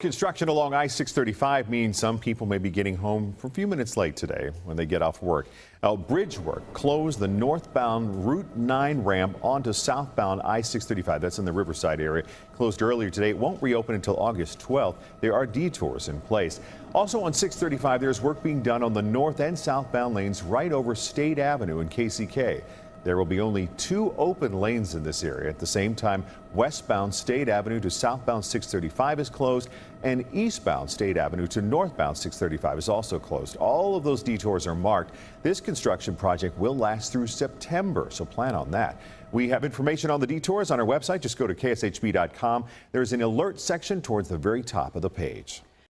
Construction along I-635 means some people may be getting home a few minutes late today when they get off work. Now, bridge work closed the northbound Route 9 ramp onto southbound I-635. That's in the Riverside area. Closed earlier today. It won't reopen until August 12th. There are detours in place. Also on 635, there's work being done on the north and southbound lanes right over State Avenue in KCK. There will be only 2 open lanes in this area. At the same time, westbound State Avenue to southbound 635 is closed, and eastbound State Avenue to northbound 635 is also closed. All of those detours are marked. This construction project will last through September, so plan on that. We have information on the detours on our website. Just go to kshb.com. There's an alert section towards the very top of the page.